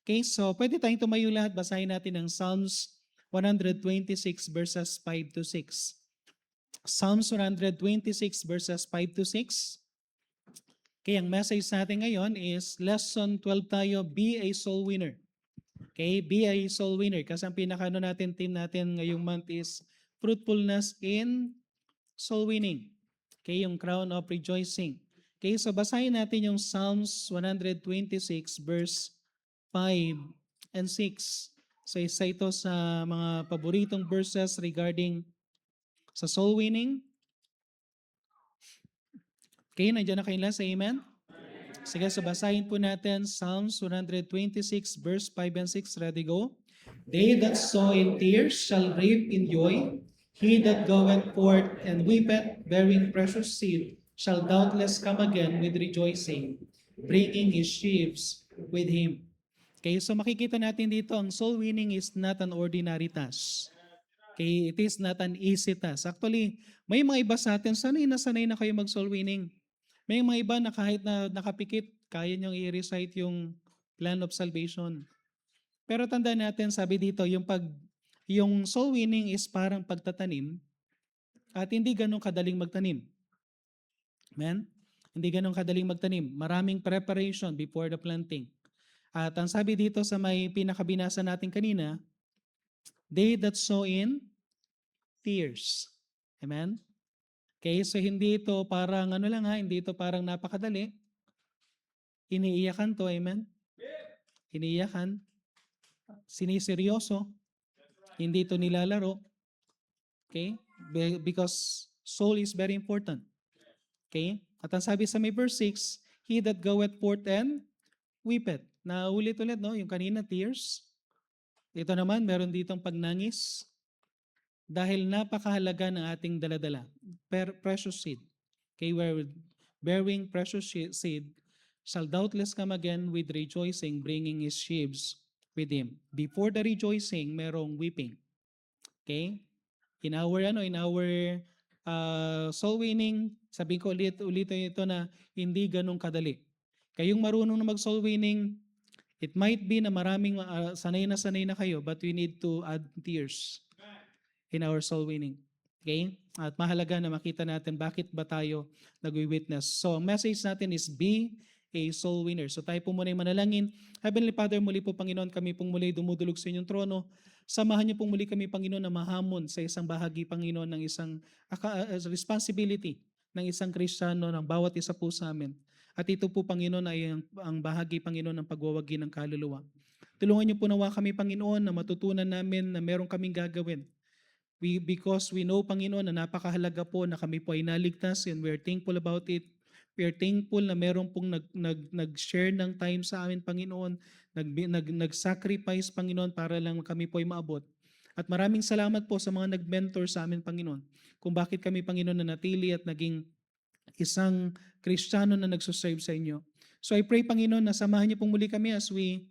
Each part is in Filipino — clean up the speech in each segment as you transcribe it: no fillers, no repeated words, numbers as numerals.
Okay, so pwede tayong tumayo lahat. Basahin natin ang Psalms 126 verses 5 to 6. Psalms 126 verses 5 to 6. Okay, ang message natin ngayon is Lesson 12 tayo, Be a Soul Winner. Okay, be a soul winner. Kasi ang pinaka-ano natin, team natin ngayong month is Fruitfulness in Soul Winning. Okay, yung Crown of Rejoicing. Okay, so basahin natin yung Psalms 126 verse 5 and 6. So isa ito sa mga paboritong verses regarding sa soul winning. Okay, nandiyan na kayo lang sa amen? Sige, so basahin po natin Psalms 126 verse 5 and 6. Ready, go? They that sow in tears shall reap in joy. He that goeth forth and weepeth, bearing precious seed, shall doubtless come again with rejoicing, bringing his sheaves with him. Okay, so makikita natin dito, ang soul winning is not an ordinary task. Okay, it is not an easy task. Actually, may mga iba sa atin, sanay na kayo mag-soul winning. May mga iba na kahit na nakapikit, kaya niyong i-recite yung plan of salvation. Pero tandaan natin, sabi dito, yung soul winning is parang pagtatanim at hindi ganun kadaling magtanim. Amen? Hindi ganun kadaling magtanim. Maraming preparation before the planting. At ang sabi dito sa may pinakabinasa natin kanina, they that sow in tears. Amen? Okay, so hindi ito parang ano lang ha, hindi ito parang napakadali. Iniiyakan to, amen? Iniiyakan, siniseryoso, hindi ito nilalaro. Okay? Because soul is very important. Okay? At ang sabi sa may verse 6, he that goeth forth and weepeth. Na ulit-ulit, no? Yung kanina, tears. Ito naman, meron ditong pagnangis. Dahil napakahalaga ng ating daladala. Precious seed. Okay, where bearing precious seed shall doubtless come again with rejoicing, bringing his sheaves with him. Before the rejoicing, merong weeping. Okay? In our soul winning, sabi ko ulit ito na hindi ganun kadali. Kayong marunong na mag soul winning, it might be na maraming sanay na kayo, but we need to add tears in our soul winning. Okay? At mahalaga na makita natin bakit ba tayo nagwi-witness. So, ang message natin is be a soul winner. So tayo po muna yung manalangin. Heavenly Father, muli po Panginoon, kami pong muli dumudulog sa inyong trono. Samahan niyo pong muli kami Panginoon na mahamon sa isang bahagi Panginoon ng isang responsibility ng isang Kristiyano ng bawat isa po sa amin. At ito po Panginoon ay ang bahagi Panginoon ng pagwawagi ng kaluluwa. Tulungan niyo po nawa kami Panginoon na matutunan namin na meron kaming gagawin. Because we know, Panginoon, na napakahalaga po na kami po ay naligtas and we're thankful about it. We are thankful na meron pong nag-share ng time sa amin, Panginoon, nag-sacrifice, Panginoon, para lang kami po ay maabot. At maraming salamat po sa mga nag-mentor sa amin, Panginoon, kung bakit kami, Panginoon, na natili at naging isang Kristiyano na nagsuserve sa inyo. So I pray, Panginoon, na samahan niyo pong muli kami as we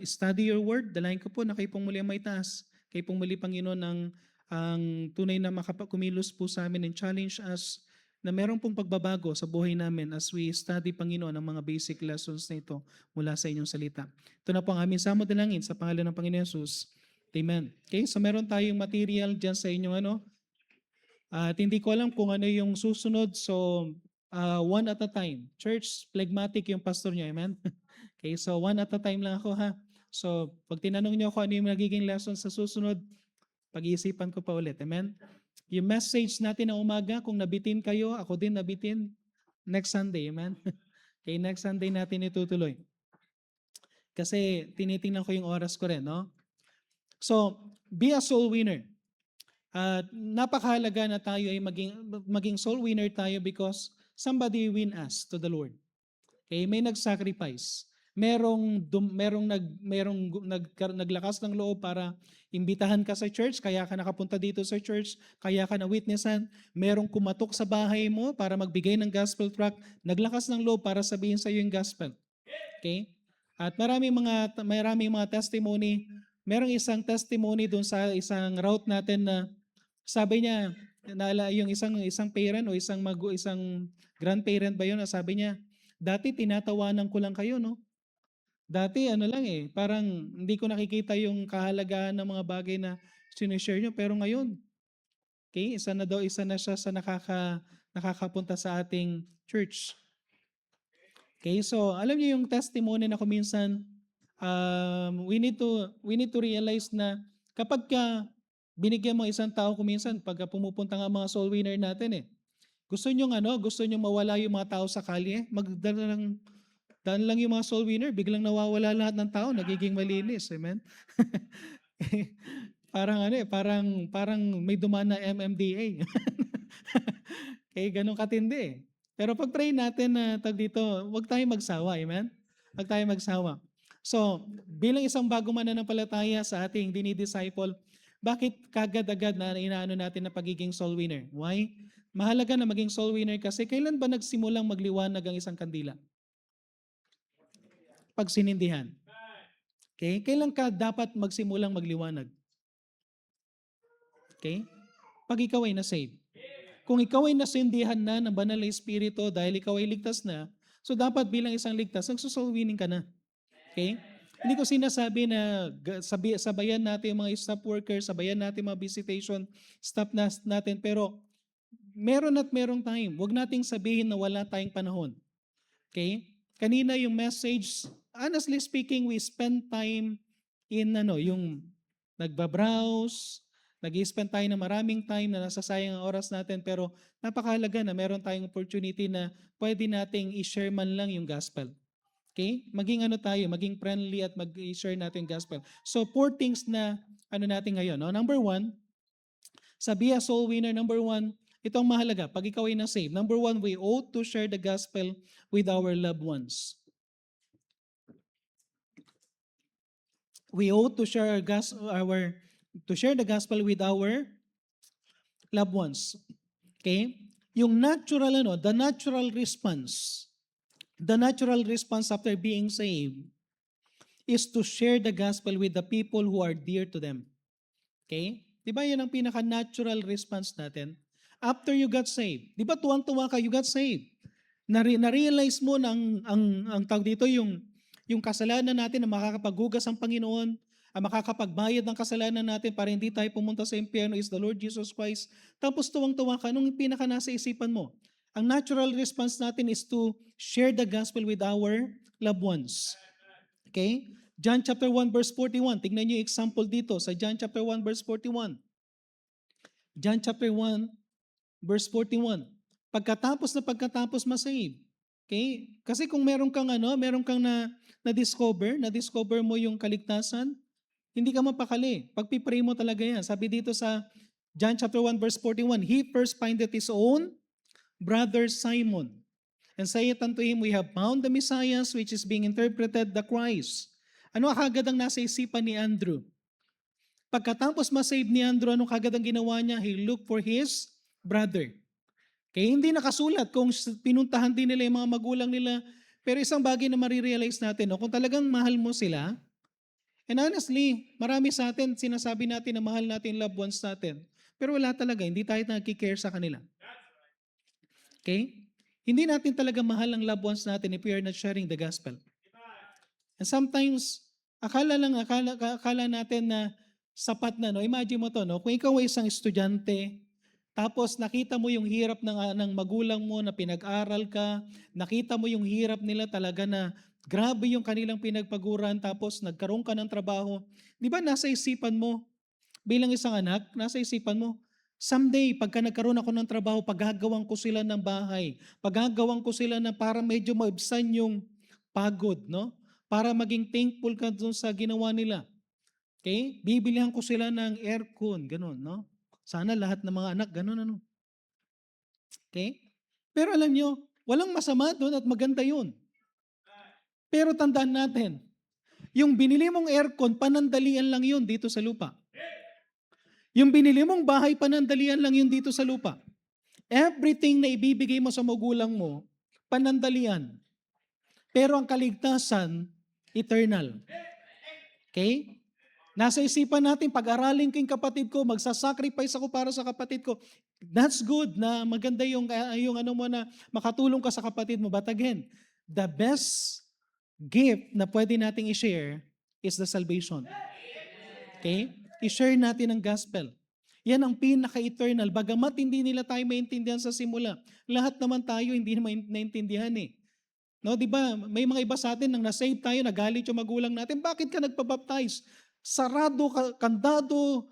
study your word. Dalayan ko po na kayo pong muli ang may taas. Kayo pong muli, Panginoon, ang tunay na kumilos po sa amin and challenge us na meron pong pagbabago sa buhay namin as we study, Panginoon, ang mga basic lessons na ito mula sa inyong salita. Ito na po ang aming samod dalangin sa pangalan ng Panginoon Jesus. Amen. Okay, so meron tayong material dyan sa inyong at hindi ko alam kung ano yung susunod. So, one at a time. Church, phlegmatic yung pastor niyo. Amen? Okay, so one at a time lang ako ha. So, pag tinanong niyo ako ano yung magiging lesson sa susunod, pag-iisipan ko pa ulit. Amen? Yung message natin na umaga, kung nabitin kayo, ako din nabitin, next Sunday. Amen? Okay, next Sunday natin itutuloy. Kasi tinitingnan ko yung oras ko rin, no? So, be a soul winner. Napakahalaga na tayo ay maging soul winner tayo because somebody win us to the Lord. Okay, may nag-sacrifice. Merong naglakas ng loob para imbitahan ka sa church, kaya ka nakapunta dito sa church, kaya ka na witnessan. Merong kumatok sa bahay mo para magbigay ng gospel tract, naglakas ng loob para sabihin sa iyo yung gospel. Okay? At maraming mga testimony. Merong isang testimony doon sa isang route natin na sabi niya, yung isang parent o isang grandparent ba yun, sabi niya, dati tinatawanan ko lang kayo, no? Dati ano lang eh, parang hindi ko nakikita yung kahalagahan ng mga bagay na sinishare nyo. Pero ngayon, okay, isa na siya sa nakakapunta sa ating church. Okay, so alam niyo yung testimony na kuminsan, we need to realize na kapag ka binigyan mo isang tao kuminsan, pag pumupunta nga mga soul winner natin eh, gusto niyo mawala yung mga tao sa kalye, daan lang yung mga soul winner, biglang nawawala lahat ng tao, nagiging malinis, amen? Parang ano eh, parang may dumaan na MMDA. Ganun katindi eh. Pero pag-pray natin na dito, huwag tayong magsawa, amen? Huwag tayong magsawa. So, bilang isang bago mananampalataya sa ating dinidisciple, bakit kagad-agad na inaano natin na pagiging soul winner? Why? Mahalaga na maging soul winner kasi kailan ba nagsimulang magliwanag ang isang kandila? Pag sinindihan. Okay? Kailan ka dapat magsimulang magliwanag? Okay? Pag ikaw ay na-save. Kung ikaw ay nasindihan na ng banal na espiritu dahil ikaw ay ligtas na, so dapat bilang isang ligtas, nagsosoul winning ka na. Okay? Hindi ko sinasabi na sabayan natin yung mga staff workers, sabayan natin mga visitation staff natin, pero meron at merong time. Huwag nating sabihin na wala tayong panahon. Okay? Kanina yung message, honestly speaking, we spend time in yung nagbabrowse, nag-spend tayo ng maraming time na nasasayang ang oras natin, pero napakahalaga na meron tayong opportunity na pwede nating i-share man lang yung gospel. Okay? Maging maging friendly at mag-share natin yung gospel. So, 4 things na natin ngayon. No? Number 1, sa Be a Soul Winner, number 1, ito ang mahalaga. Pag ikaw ay na-save, number 1, we ought to share the gospel with our loved ones. We ought to share the gospel with our loved ones. Okay? Yung the natural response after being saved is to share the gospel with the people who are dear to them. Okay? Di ba yan ang pinaka-natural response natin? After you got saved, di ba tuwang-tuwa ka, you got saved. Na-realize mo na ang tawag dito, yung kasalanan natin na makakapaghugas ang Panginoon, ang makakapagbayad ng kasalanan natin para hindi tayo pumunta sa impyerno is the Lord Jesus Christ. Tapos tuwang-tuwa ka, nung pinaka nasa isipan mo, ang natural response natin is to share the gospel with our loved ones. Okay? John chapter 1 verse 41. Tingnan niyo yung example dito sa John chapter 1 verse 41. John chapter 1 verse 41. Pagkatapos ma-save. Okay? Kasi kung meron kang na-discover mo yung kaligtasan, hindi ka mapakali. Pagpipray mo talaga yan. Sabi dito sa John chapter 1 verse 41, He first findeth his own brother Simon, and saith unto him, We have found the Messiah, which is being interpreted the Christ. Ano kagad ang nasa isipan ni Andrew? Pagkatapos ma-save ni Andrew, ano kagad ang ginawa niya? He looked for his brother. Kaya hindi nakasulat kung pinuntahan din nila yung mga magulang nila. Pero isang bagay na marirealize natin, kung talagang mahal mo sila, and honestly, marami sa atin, sinasabi natin na mahal natin loved ones natin. Pero wala talaga, hindi tayo nagkikare sa kanila. Okay? Hindi natin talaga mahal ang loved ones natin if we are not sharing the gospel. And sometimes, akala natin na sapat na, no? Imagine mo to, no? Kung ikaw ay isang estudyante, tapos nakita mo yung hirap ng magulang mo na pinag-aral ka, nakita mo yung hirap nila talaga na grabe yung kanilang pinagpaguran, tapos nagkaroon ka ng trabaho. Di ba nasa isipan mo, bilang isang anak, nasa isipan mo, someday, pagka nagkaroon ako ng trabaho, paggagawan ko sila ng bahay, paggagawan ko sila na para medyo maibsan yung pagod, no? Para maging thankful ka dun sa ginawa nila. Okay? Bibilihan ko sila ng aircon, ganun, no? Sana lahat ng mga anak, ganun, Okay? Pero alam nyo, walang masama doon at maganda yun. Pero tandaan natin, yung binili mong aircon, panandalian lang yun dito sa lupa. Yung binili mong bahay, panandalian lang yun dito sa lupa. Everything na ibibigay mo sa magulang mo, panandalian. Pero ang kaligtasan, eternal. Okay? Nasa isipan natin, pag-aralin ko yung kapatid ko, magsasacrifice ako para sa kapatid ko. That's good na maganda yung na makatulong ka sa kapatid mo. But again, the best gift na pwede nating i-share is the salvation. Okay? I-share natin ang gospel. Yan ang pinaka-eternal. Bagamat hindi nila tayo maintindihan sa simula. Lahat naman tayo hindi maintindihan eh. No, 'di ba? May mga iba sa atin nang na-save tayo, nagalit yung magulang natin. Bakit ka nagpa-baptize? Sarado, kandado,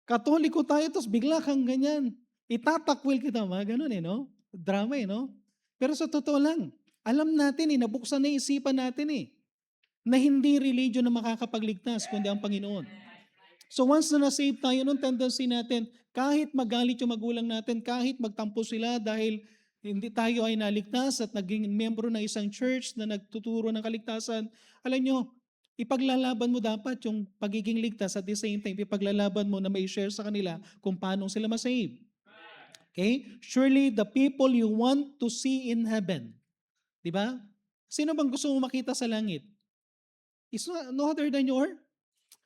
Katoliko tayo, tapos bigla kang ganyan. Itatakwil kita, mga ganun eh, no? Drama eh, no? Pero sa totoo lang, alam natin eh, nabuksan na yung isipan natin eh, na hindi religion na makakapagligtas, kundi ang Panginoon. So once na na-save tayo, anong tendency natin? Kahit magalit yung magulang natin, kahit magtampo sila dahil hindi tayo ay naligtas at naging membro ng isang church na nagtuturo ng kaligtasan, alam nyo, ipaglalaban mo dapat yung pagiging ligtas at the same time, ipaglalaban mo na may share sa kanila kung paano sila masave. Okay? Surely the people you want to see in heaven. Di ba? Sino bang gusto mo makita sa langit? It's no other than your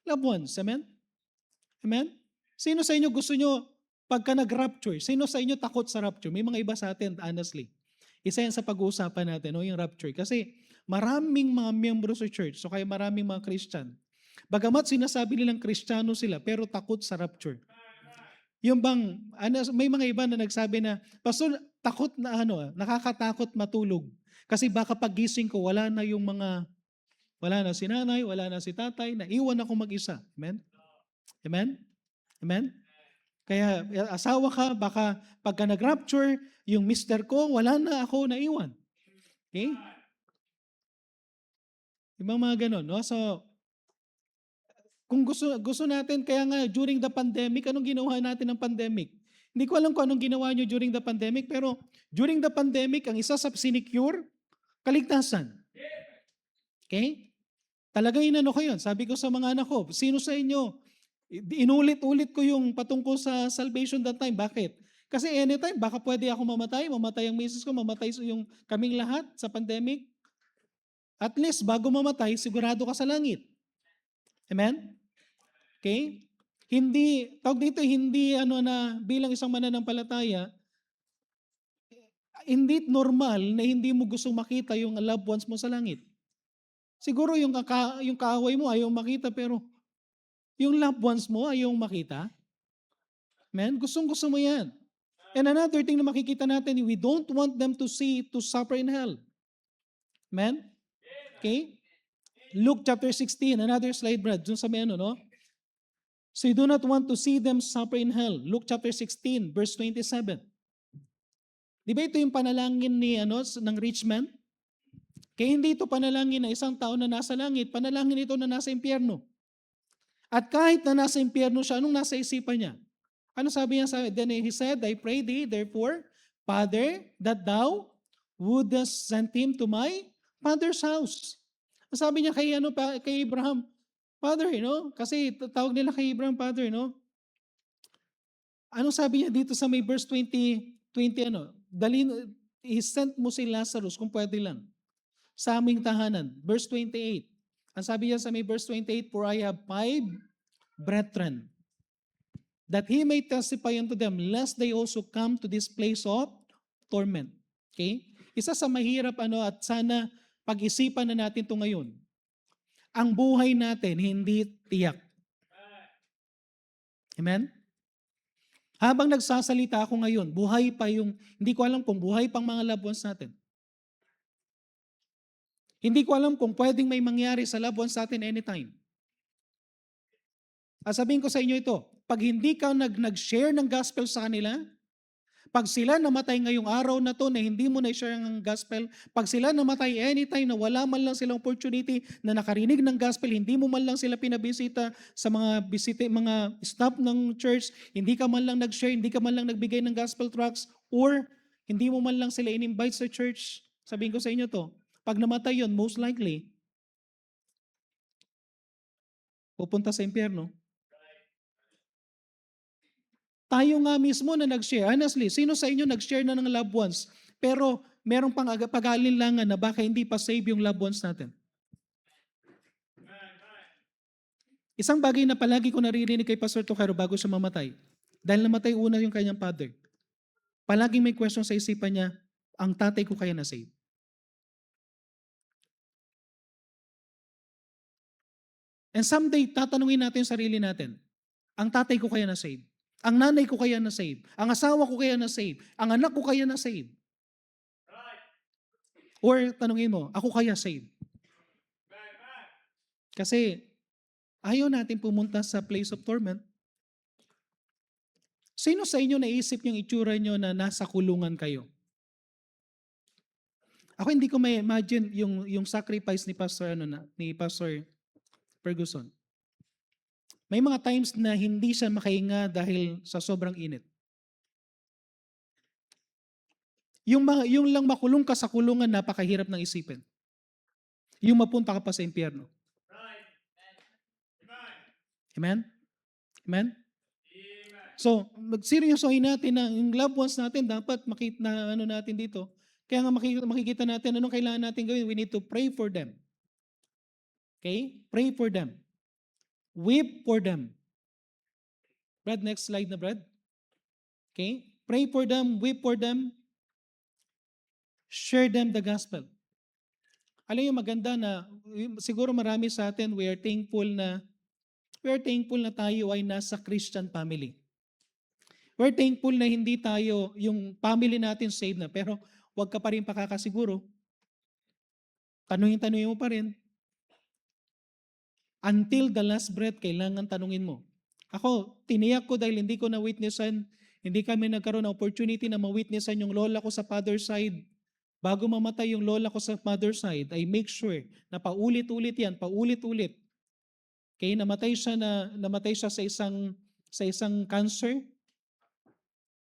loved ones. Amen? Amen? Sino sa inyo gusto nyo pagka nag-rapture? Sino sa inyo takot sa rapture? May mga iba sa atin, honestly. Isa yan sa pag-uusapan natin, no, yung rapture. Kasi maraming mga miyembro sa church, so kaya maraming mga Christian. Bagamat sinasabi nilang Kristiyano sila, pero takot sa rapture. Yung bang, may mga iba na nagsabi na, Pastor, takot na nakakatakot matulog. Kasi baka pagising ko, wala na si nanay, wala na si tatay, naiwan ako mag-isa. Amen? Amen? Amen? Kaya asawa ka, baka pagka nag-rapture, yung mister ko, wala na ako naiwan. Okay? Yung mga ganun, no? So, kung gusto natin, kaya nga during the pandemic, anong ginawa natin ng pandemic? Hindi ko alam kung anong ginawa nyo during the pandemic, pero during the pandemic, ang isa sa sinecure, kaligtasan. Okay? Talagang inano ko yun. Sabi ko sa mga anak ko, sino sa inyo, inulit-ulit ko yung patungkol sa salvation that time. Bakit? Kasi anytime, baka pwede ako mamatay ang misis ko, mamatay yung kaming lahat sa pandemic. At least, bago mamatay, sigurado ka sa langit. Amen? Okay? Hindi, tawag dito, hindi na bilang isang mananampalataya, hindi normal na hindi mo gustong makita yung loved ones mo sa langit. Siguro yung kaaway mo ayaw makita, pero yung loved ones mo ayaw makita. Amen? Gustong-gusto mo yan. And another thing na makikita natin, we don't want them to suffer in hell. Amen? Okay? Luke chapter 16, another slide, Brad. Dun sa may no? So you do not want to see them suffer in hell. Luke chapter 16, verse 27. Di ba ito yung panalangin ng rich man? Kaya hindi ito panalangin na isang tao na nasa langit, panalangin ito na nasa impyerno. At kahit na nasa impyerno siya, anong nasa isipan niya? Ano sabi niya? Then he said, I pray thee, therefore, Father, that thou wouldest send him to my father's house. Sabi niya kay Abraham, Father, kasi tawag nila kay Abraham, Father, Ano sabi niya dito sa may verse 20, he sent mo si Lazarus kung pwede lang sa aming tahanan. Verse 28. Ang sabi niya sa may verse 28, for I have 5 brethren, that he may testify unto them, lest they also come to this place of torment. Okay? Isa sa mahirap at sana pag-isipan na natin ito ngayon. Ang buhay natin hindi tiyak. Amen? Habang nagsasalita ako ngayon, buhay pa hindi ko alam kung buhay pang mga loved ones natin. Hindi ko alam kung pwedeng may mangyari sa loved ones natin anytime. Sabihin ko sa inyo ito, pag hindi ka nag-share ng gospel sa kanila, pag sila namatay ngayong araw na to na hindi mo na-share ang gospel, pag sila namatay anytime na wala man lang silang opportunity na nakarinig ng gospel, hindi mo man lang sila pinabisita sa mga staff ng church, hindi ka man lang nag-share, hindi ka man lang nagbigay ng gospel tracts, or hindi mo man lang sila in-invite sa church, sabihin ko sa inyo to, pag namatay yon, most likely, pupunta sa impyerno. Tayo nga mismo na nag-share. Honestly, sino sa inyo nag-share na ng loved ones, pero merong pag-alinlangan na baka hindi pa save yung loved ones natin? Isang bagay na palagi ko naririnig kay Pastor Tocaro bago siya mamatay, dahil namatay una yung kanyang father, palaging may question sa isipan niya, ang tatay ko kaya na-save? And someday, tatanungin natin yung sarili natin, ang tatay ko kaya na save? Ang nanay ko kaya na save? Ang asawa ko kaya na save? Ang anak ko kaya na save? Or tanungin mo, ako kaya save? Kasi ayaw natin pumunta sa place of torment. Sino sa inyo naisip yung itsura nyo na nasa kulungan kayo? Ako hindi ko may imagine yung sacrifice ni Pastor Ferguson. May mga times na hindi siya makahinga dahil sa sobrang init. Yung lang makulong ka sa kulungan, napakahirap ng isipin. Yung mapunta ka pa sa impyerno. Amen? Amen? So, seryosohin natin na yung loved ones natin dapat makita na natin dito. Kaya nga makikita natin anong kailangan natin gawin. We need to pray for them. Okay? Pray for them. Weep for them. Brad, next slide na, Brad. Okay? Pray for them, weep for them, share them the gospel. Alam niyo maganda na siguro marami sa atin we are thankful na tayo ay nasa Christian family. We're thankful na hindi tayo yung family natin saved na pero wag ka pa rin pakakasiguro. Tanungin mo pa rin. Until the last breath, kailangan tanungin mo. Ako, tiniyak ko dahil hindi ko na-witnessan, hindi kami nagkaroon ng opportunity na ma-witnessan yung lola ko sa father side. Bago mamatay yung lola ko sa mother side, I make sure na paulit-ulit yan, paulit-ulit. Kaya namatay siya sa isang cancer.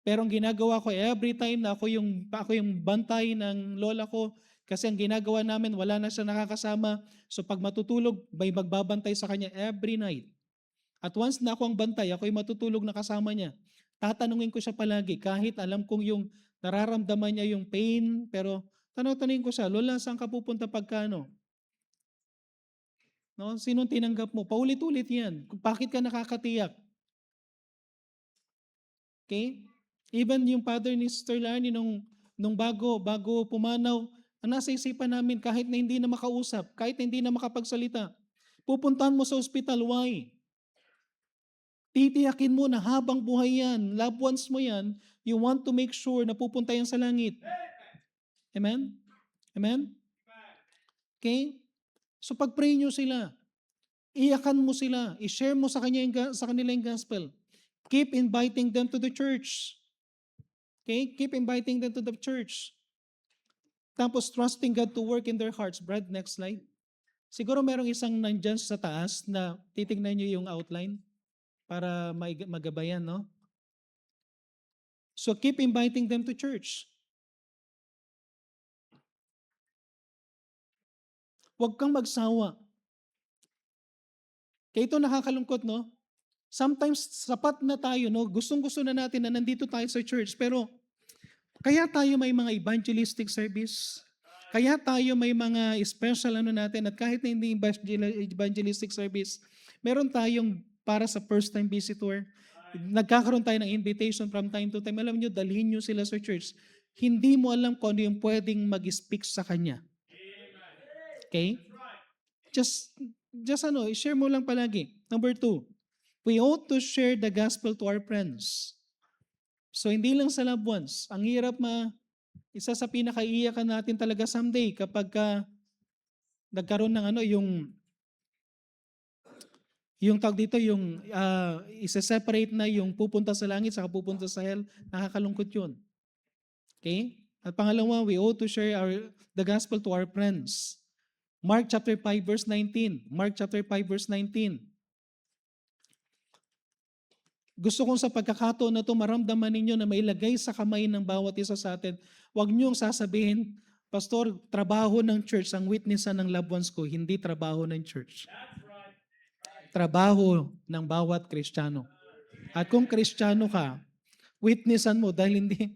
Pero ang ginagawa ko every time na ako yung bantay ng lola ko, kasi ang ginagawa namin wala na siya nakakasama. So pag matutulog, may magbabantay sa kanya every night. At once na ako ang bantay, ako yung matutulog na kasama niya. Tatanungin ko siya palagi kahit alam kong yung nararamdaman niya yung pain, pero tanungin ko siya, Lola, saan ka pupunta pagkano? No? Sinong tinanggap mo? Paulit-ulit yan. Bakit ka nakakatiyak? Okay? Even yung father ni Sister Lani nung bago pumanaw, ang nasa isipan namin kahit na hindi na makausap, kahit na hindi na makapagsalita, pupuntahan mo sa ospital, why? Titiyakin mo na habang buhay yan, loved ones mo yan, you want to make sure na pupunta yan sa langit. Amen? Amen? Okay? So pag-pray nyo sila, iyakan mo sila, i-share mo sa kanila yung gospel. Keep inviting them to the church. Okay? Keep inviting them to the church. Tapos trusting God to work in their hearts. Brad, next slide. Siguro merong isang nandyan sa taas na titignan nyo yung outline para magabayan, no? So keep inviting them to church. Huwag kang magsawa. Kaya ito nakakalungkot, no? Sometimes sapat na tayo, no? Gustong-gusto na natin na nandito tayo sa church, pero kaya tayo may mga evangelistic service, kaya tayo may mga special natin, at kahit na hindi evangelistic service, meron tayong para sa first time visitor, nagkakaroon tayo ng invitation from time to time. Alam nyo, dalhin nyo sila sa church. Hindi mo alam kung ano yung pwedeng mag-speak sa kanya. Okay? Just share mo lang palagi. Number 2, we ought to share the gospel to our friends. So hindi lang sa loved ones. Ang hirap isa sa pinakaiyakan natin talaga someday kapag nagkaroon ng yung tawag dito, yung isa-separate na yung pupunta sa langit sa pupunta sa hell, nakakalungkot yun. Okay? At pangalawa, we ought to share the gospel to our friends. Mark chapter 5 verse 19. Mark chapter 5 verse 19. Gusto kong sa pagkakataon na ito, maramdaman ninyo na mailagay sa kamay ng bawat isa sa atin. Huwag niyong sasabihin, Pastor, trabaho ng church ang witnessan ng loved ones ko, hindi trabaho ng church. Trabaho ng bawat Kristiyano. At kung Kristiyano ka, witnessan mo dahil hindi,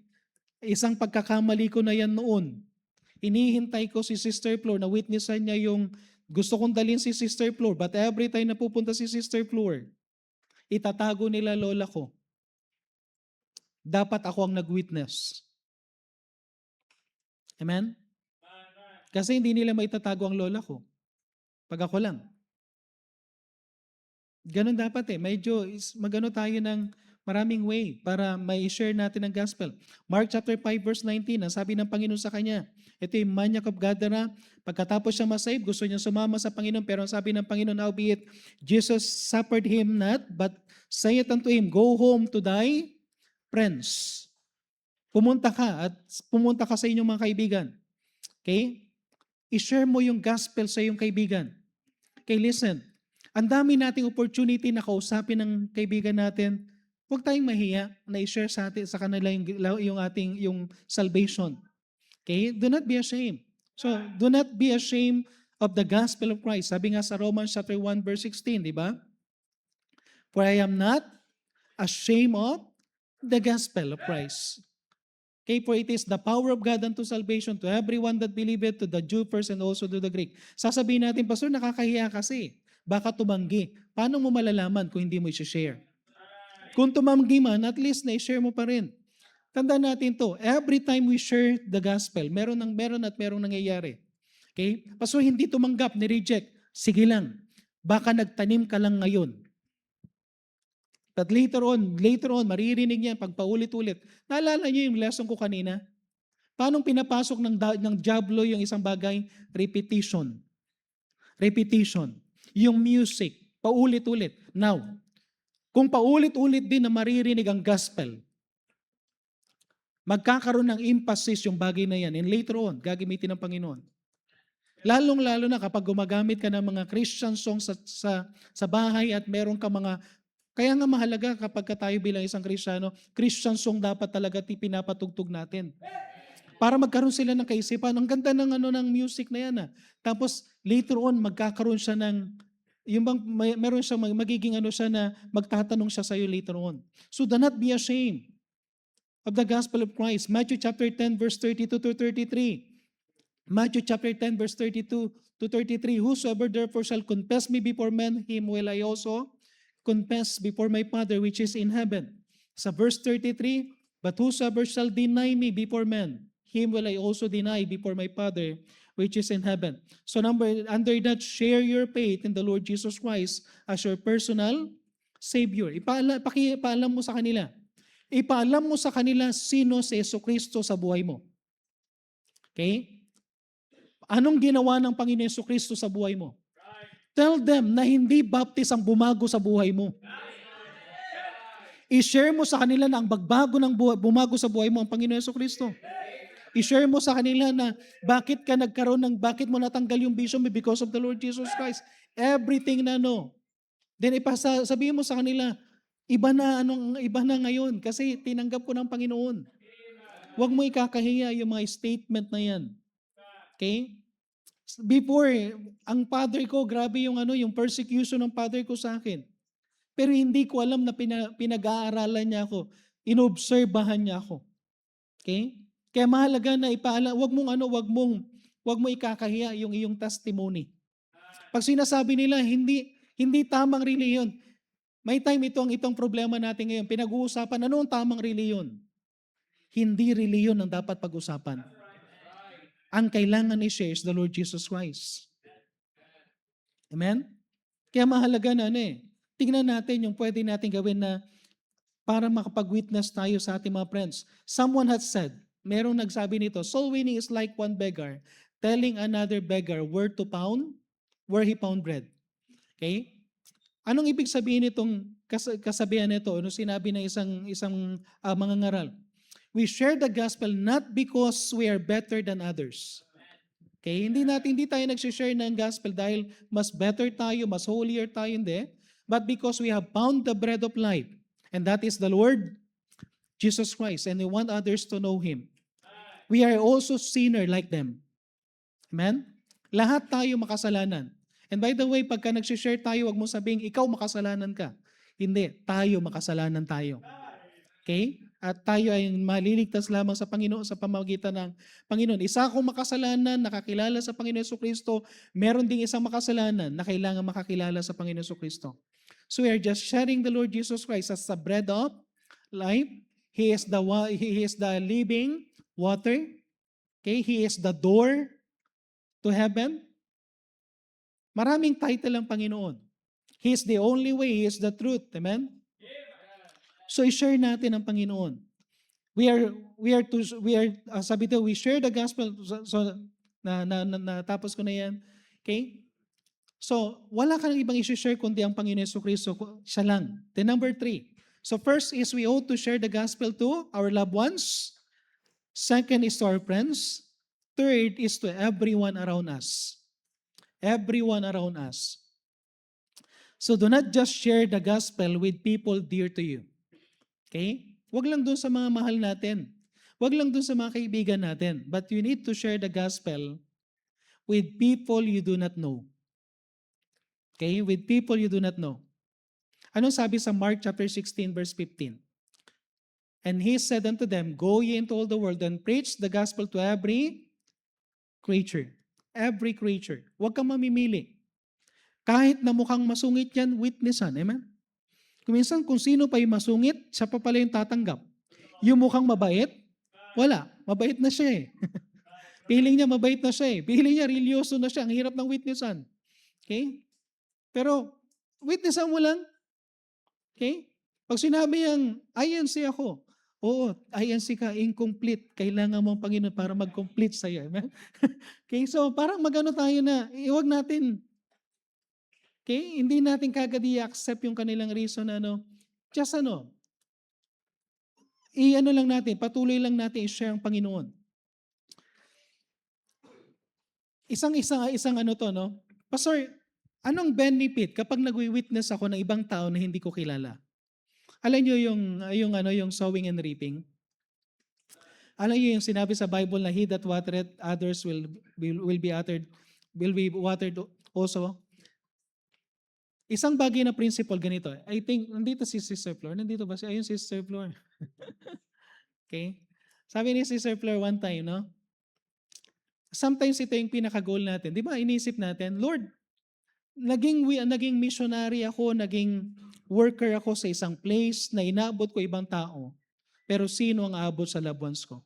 isang pagkakamali ko na yan noon. Inihintay ko si Sister Flor na witnessan niya yung gusto kong dalhin si Sister Flor, but every time na pupunta si Sister Flor, itatago nila lola ko. Dapat ako ang nag-witness. Amen? Kasi hindi nila maitatago ang lola ko. Pag ako lang. Ganun dapat eh. Medyo magano tayo ng maraming way para mai-share natin ang gospel. Mark chapter 5 verse 19, ang sabi ng Panginoon sa kanya, ito yung maniac of Gadara, pagkatapos siya masave, gusto niya sumama sa Panginoon, pero ang sabi ng Panginoon, howbeit, Jesus suffered him not, but saith unto him, go home to thy friends. Pumunta ka sa inyong mga kaibigan. Okay? I-share mo yung gospel sa iyong kaibigan. Okay, listen. Ang dami nating opportunity na kausapin ng kaibigan natin. Huwag tayong mahiya na i-share sa kanila yung salvation. Okay? Do not be ashamed. So, do not be ashamed of the gospel of Christ. Sabi nga sa Romans chapter 1 verse 16, di ba? For I am not ashamed of the gospel of Christ. Okay, for it is the power of God unto salvation to everyone that believeth, to the Jew first and also to the Greek. Sasabihin natin, Pastor, nakakahiya kasi. Baka tumanggi. Paano mo malalaman kung hindi mo i-share? Kung tumanggi man, at least na-share mo pa rin. Tandaan natin to, every time we share the gospel, meron nangyayari. Okay? Pastor, hindi tumanggap, ni-reject. Sige lang. Baka nagtanim ka lang ngayon. But later on, maririnig niya pag paulit-ulit. Naalala niyo yung lesson ko kanina? Paano pinapasok ng diablo yung isang bagay? Repetition. Repetition. Yung music, paulit-ulit. Now, kung paulit-ulit din na maririnig ang gospel, magkakaroon ng emphasis yung bagay na yan. And later on, gagamitin ng Panginoon. Lalong-lalo na kapag gumagamit ka ng mga Christian songs sa bahay at meron ka mga. Kaya nga mahalaga kapag tayo bilang isang Kristiyano, Christian song dapat talaga pinapatugtog natin. Para magkaroon sila ng kaisipan, ang ganda ng music na yan. Tapos later on, magkakaroon siya ng, meron siya, magiging siya na magtatanong siya sa iyo later on. So do not be ashamed of the gospel of Christ. Matthew chapter 10 verse 32 to 33. Matthew chapter 10 verse 32 to 33. Whosoever therefore shall confess me before men, him will I also confess before my Father which is in heaven. Sa verse 33, but whosoever shall deny me before men, him will I also deny before my Father which is in heaven. So under that, share your faith in the Lord Jesus Christ as your personal Savior. Ipaalam mo sa kanila. Ipaalam mo sa kanila sino si Jesucristo sa buhay mo. Okay? Anong ginawa ng Panginoon Jesucristo sa buhay mo? Tell them na hindi baptist ang bumago sa buhay mo. I-share mo sa kanila na ang bumago sa buhay mo ang Panginoon Jesucristo. I-share mo sa kanila na bakit mo natanggal yung vision mo because of the Lord Jesus Christ. Everything na Then sabihin mo sa kanila, iba na ngayon kasi tinanggap ko ng Panginoon. Huwag mo ikakahiya yung mga statement na yan. Okay? Before, ang father ko, grabe yung persecution ng father ko sa akin. Pero hindi ko alam na pinag-aaralan niya ako. Inobserbahan niya ako. Okay? Kaya mahalaga na wag mong ikakahiya yung iyong testimony. Pag sinasabi nila, hindi tamang reliyon. May time itong problema natin ngayon. Pinag-uusapan, ano ang tamang reliyon? Hindi reliyon ang dapat pag-usapan. Ang kailangan i-share is the Lord Jesus Christ. Amen? Kaya mahalaga na tingnan natin yung pwede natin gawin na para makapag-witness tayo sa ating mga friends. Someone has said, merong nagsabi nito, soul winning is like one beggar telling another beggar where he found bread. Okay? Anong ibig sabihin nitong kasabihan nito? Ano sinabi ng isang mangangaral? We share the gospel not because we are better than others. Okay? Hindi tayo nagsishare ng gospel dahil mas better tayo, mas holier tayo, hindi. But because we have found the bread of life. And that is the Lord Jesus Christ. And we want others to know Him. We are also sinner like them. Amen? Lahat tayo makasalanan. And by the way, pagka nagsishare tayo, wag mo sabing ikaw makasalanan ka. Hindi, tayo makasalanan tayo. Okay? At tayo ay maliligtas lamang sa Panginoon sa pamamagitan ng Panginoon. Isa akong makasalanan, nakakilala sa Panginoon Jesucristo. Meron ding isang makasalanan na kailangan makakilala sa Panginoon Jesucristo. So we are just sharing the Lord Jesus Christ as the bread of life. He is the living water. Okay? He is the door to heaven. Maraming title ang Panginoon. He is the only way, He is the truth. Amen? So i-share natin ang Panginoon. Sabi daw, we share the gospel. So natapos ko na yan. Okay? So, wala kang ibang i-share kundi ang Panginoon Jesucristo. Siya lang. Then number 3. So first is we ought to share the gospel to our loved ones. Second is to our friends. Third is to everyone around us. Everyone around us. So do not just share the gospel with people dear to you. Okay? Wag lang dun sa mga mahal natin. Wag lang dun sa mga kaibigan natin. But you need to share the gospel with people you do not know. Okay? With people you do not know. Anong sabi sa Mark chapter 16 verse 15? And he said unto them, go ye into all the world and preach the gospel to every creature. Every creature. Huwag kang mamimili. Kahit na mukhang masungit yan, witnessan. Amen? Kuminsan kung sino pa yung masungit, siya pa pala yung tatanggap. Yung mukhang mabait, wala. Mabait na siya eh. Piling niya mabait na siya eh. Piling niya religyoso na siya. Ang hirap ng witnessan. Okay? Pero, witnessan mo lang. Okay? Pag sinabi yung, INC ako, oo, INC ka, incomplete. Kailangan mo ang Panginoon para mag-complete sa'yo. Amen? Okay, so parang magano tayo na, iwag natin. Okay, hindi natin kagad i-accept yung kanilang reason na just lang natin, patuloy lang natin i-share ang Panginoon. Isang Pastor, anong benefit kapag nagwi-witness ako ng ibang tao na hindi ko kilala? Alam niyo yung sowing and reaping? Alam niyo yung sinabi sa Bible na he that watereth others will be watered also? Isang bagay na principle ganito. I think, nandito si Sister Flor. Nandito ba siya? Ayun si Sister Flor. Okay? Sabi ni Sister Flor one time, no? Sometimes ito yung pinaka-goal natin. Di ba, inisip natin, Lord, naging missionary ako, naging worker ako sa isang place na inaabot ko ibang tao. Pero sino ang aabot sa loved ones ko?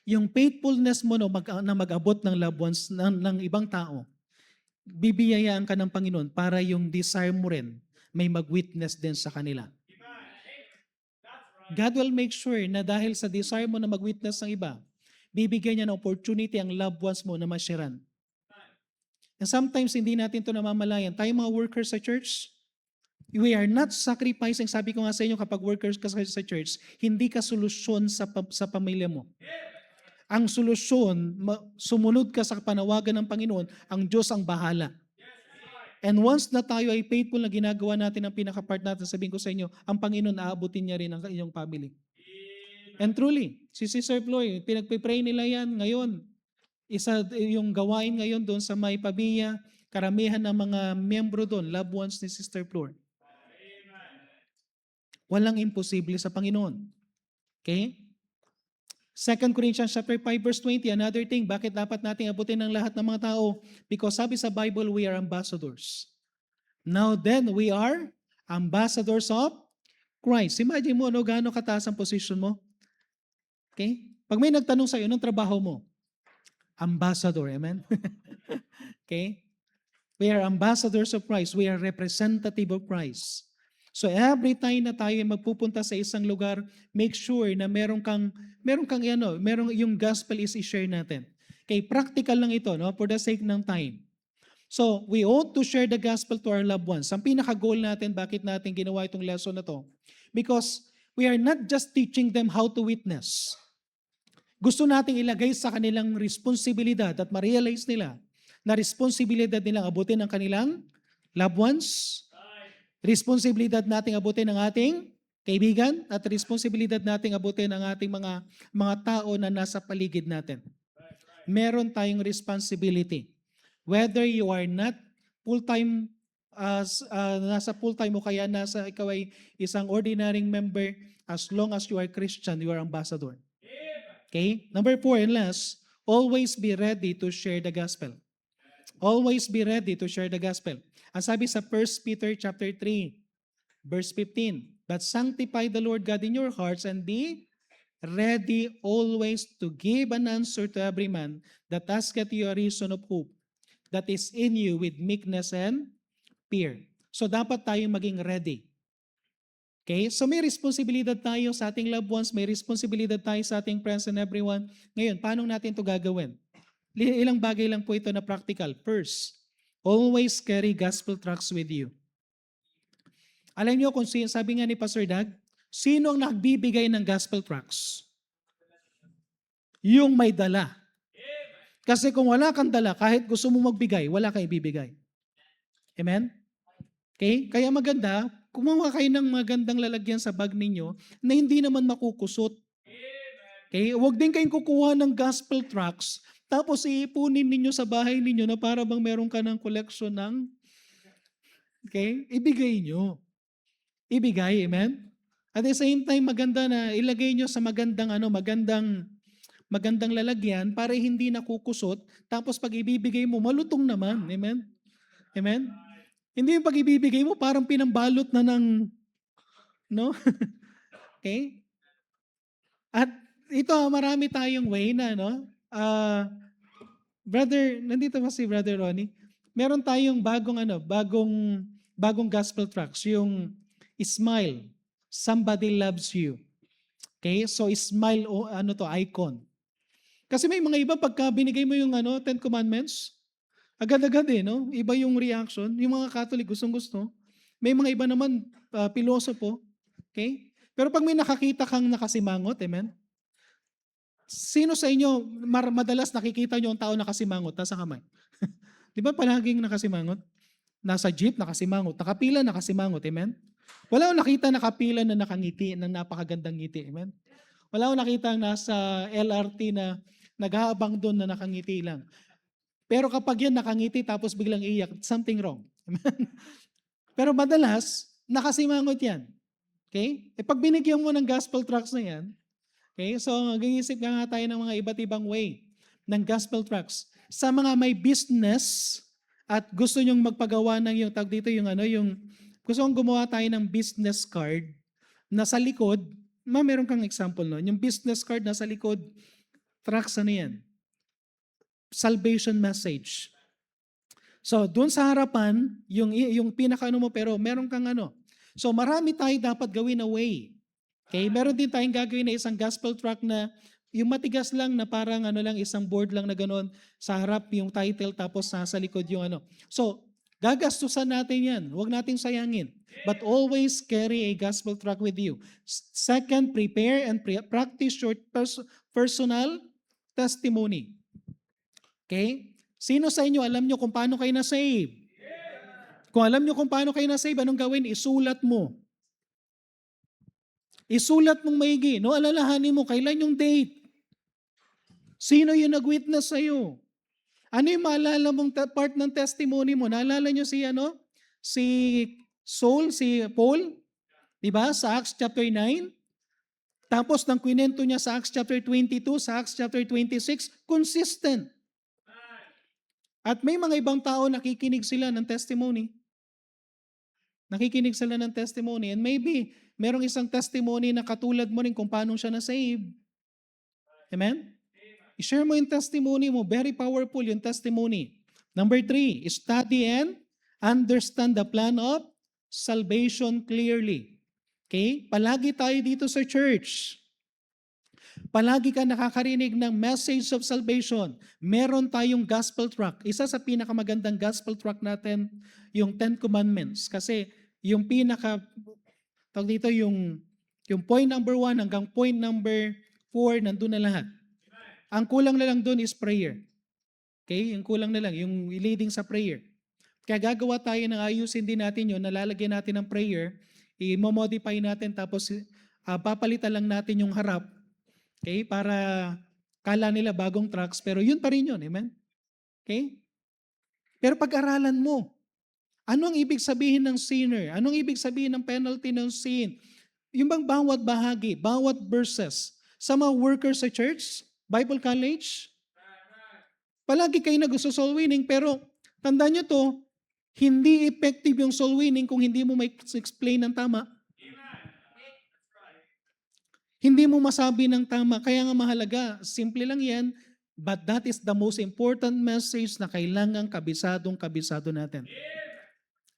Yung faithfulness mo na mag-abot ng loved ones ng ibang tao, bibiyayaan ka ng Panginoon para yung desire mo rin may mag-witness din sa kanila. God will make sure na dahil sa desire mo na mag-witness ng iba, bibigyan niya ng opportunity ang loved ones mo na masyaran. And sometimes hindi natin ito namamalayan. Tayo mga workers sa church, we are not sacrificing, sabi ko nga sa inyo kapag workers ka sa church, hindi ka solusyon sa pamilya mo. Ang solusyon, sumunod ka sa panawagan ng Panginoon, ang Diyos ang bahala. And once na tayo ay faithful na ginagawa natin ang pinaka-part natin, sabihin ko sa inyo, ang Panginoon aabutin niya rin ang inyong family. And truly, si Sister Floy, pinagpipray nila yan ngayon. Isa yung gawain ngayon doon sa May Pabia, karamihan ng mga miyembro doon, loved ones ni Sister Floy. Walang imposible sa Panginoon. Okay? 2 Corinthians chapter 5 verse 20, another thing, bakit dapat nating abutin ng lahat ng mga tao? Because sabi sa Bible, we are ambassadors. Now then, we are ambassadors of Christ. Imagine mo, gaano kataas ang position mo? Okay? Pag may nagtanong sa'yo, anong trabaho mo? Ambassador, amen? Okay? We are ambassadors of Christ. We are representative of Christ. So every time na tayo magpupunta sa isang lugar, make sure na merong yung gospel is i-share natin. Okay, practical lang ito, no? For the sake ng time. So, we ought to share the gospel to our loved ones. Ang pinaka-goal natin, bakit natin ginawa itong lesson na to? Because we are not just teaching them how to witness. Gusto nating ilagay sa kanilang responsibilidad at ma-realize nila na responsibilidad nilang abutin ang kanilang loved ones, responsibilidad nating abutin ang ating kaibigan, at responsibilidad nating abutin ang ating mga tao na nasa paligid natin. Meron tayong responsibility. Whether you are not full-time, nasa full-time o kaya ikaw ay isang ordinary member, as long as you are Christian, you are ambassador. Okay? Number 4 and last, always be ready to share the gospel. Always be ready to share the gospel. Ang sabi sa 1 Peter chapter 3, verse 15, but sanctify the Lord God in your hearts and be ready always to give an answer to every man that asketh you a reason of hope that is in you with meekness and fear. So dapat tayong maging ready. Okay? So may responsibilidad tayo sa ating loved ones, may responsibilidad tayo sa ating friends and everyone. Ngayon, paano natin ito gagawin? Ilang bagay lang po ito na practical. First, always carry gospel tracts with you. Alam niyo kung sabi nga ni Pastor Doug, sino ang nagbibigay ng gospel tracts? Yung may dala. Kasi kung wala kang dala, kahit gusto mo magbigay, wala kang ibibigay. Amen? Okay? Kaya maganda, kumuha kayo ng magandang lalagyan sa bag ninyo na hindi naman makukusot. Okay? Huwag din kayong kukuha ng gospel tracts tapos iipunin ninyo sa bahay ninyo na para bang meron ka ng collection ng ibigay nyo. Ibigay, amen? At the same time, maganda na ilagay nyo sa magandang lalagyan para hindi nakukusot. Tapos pag ibibigay mo, malutong naman. Amen? Amen? Hindi yung pag ibibigay mo, parang pinambalot na ng, no? Okay? At ito, marami tayong way na, no? Brother, nandito ba si Brother Ronnie? Meron tayong bagong gospel tracts, yung Smile, Somebody Loves You. Okay? So smile icon. Kasi may mga iba pagka binigay mo yung 10 commandments, agad-agad no? Iba yung reaction. Yung mga Catholic gustong-gusto. May mga iba naman pilosopo. Okay? Pero pag may nakakita kang nakasimangot, amen? Sino sa inyo madalas nakikita nyo ang tao nakasimangot nasa kamay? Di ba palaging nakasimangot? Nasa jeep, nakasimangot. Nakapila, nakasimangot. Amen? Wala akong nakita nakapila na nakangiti, ng napakagandang ngiti. Amen? Wala akong nakita nasa LRT na naghahabang doon na nakangiti lang. Pero kapag yan nakangiti tapos biglang iyak, something wrong. Amen? Pero madalas, nakasimangot yan. Okay? Pag binigyan mo ng gospel tracts na yan, okay, so mag-iisip nga tayo ng mga iba't ibang way ng gospel tracts. Sa mga may business at gusto nyong magpagawa ng yung gusto kong gumawa tayo ng business card na sa likod, meron kang example nun, yung business card na sa likod, tracts yan? Salvation message. So, doon sa harapan, yung pinaka-ano mo, pero meron kang So, marami tayo dapat gawin na way. Okay? Meron din tayong gagawin na isang gospel tract na yung matigas lang na parang isang board lang na gano'n, sa harap yung title tapos sa likod yung So, gagastusan natin yan. Huwag nating sayangin. But always carry a gospel tract with you. Second, prepare and practice your personal testimony. Okay? Sino sa inyo alam nyo kung paano kayo na-save? Kung alam nyo kung paano kayo na-save, anong gawin? Isulat mo. Isulat mong maigi. No, alalahanin mo, kailan yung date? Sino yung nag-witness sa'yo? Ano yung maalala mong part ng testimony mo? Naalala nyo si Saul, si Paul? Diba? Sa Acts chapter 9. Tapos nang kwento niya sa Acts chapter 22, sa Acts chapter 26, consistent. At may mga ibang tao nakikinig sila ng testimony. Nakikinig sila ng testimony. And maybe, merong isang testimony na katulad mo rin kung paano siya na-save. Amen? I-share mo yung testimony mo. Very powerful yung testimony. Number 3, study and understand the plan of salvation clearly. Okay? Palagi tayo dito sa church. Palagi ka nakakarinig ng message of salvation. Meron tayong gospel tract. Isa sa pinakamagandang gospel tract natin, yung 10 Commandments. Kasi yung yung point number 1 hanggang point number 4, nandun na lahat. Ang kulang na lang doon is prayer. Okay? Yung kulang na lang, yung leading sa prayer. Kaya gagawa tayo ng ayusin din natin yun, nalalagyan natin ng prayer, i-modify natin, tapos papalitan lang natin yung harap. Okay? Para kala nila bagong tracks, pero yun pa rin yun. Amen? Okay? Pero pag-aralan mo, ano ang ibig sabihin ng sinner? Anong ibig sabihin ng penalty ng sin? Yung bang bawat bahagi, bawat verses, sa mga workers sa church, Bible college, palagi kayo nag-soul winning, pero tandaan nyo to, hindi effective yung soul winning kung hindi mo may explain ng tama. Hindi mo masabi ng tama. Kaya nga mahalaga, simple lang yan, but that is the most important message na kailangang kabisado natin.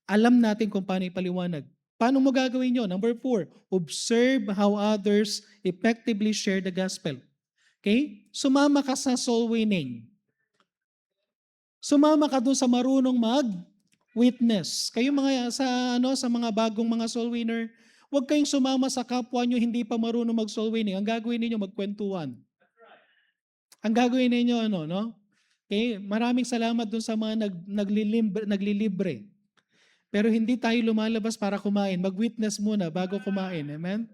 alam natin kung paano ipaliwanag. Paano mo gagawin yun? Number 4, observe how others effectively share the gospel. Okay? Sumama ka sa soul winning. Sumama ka dun sa marunong mag-witness. Kayo mga sa mga bagong mga soul winner, huwag kayong sumama sa kapwa nyo hindi pa marunong mag-soul winning. Ang gagawin ninyo magkwentuhan. Ang gagawin ninyo no? Okay? Maraming salamat dun sa mga naglilibre. Pero hindi tayo lumalabas para kumain. Mag-witness muna bago kumain. Amen?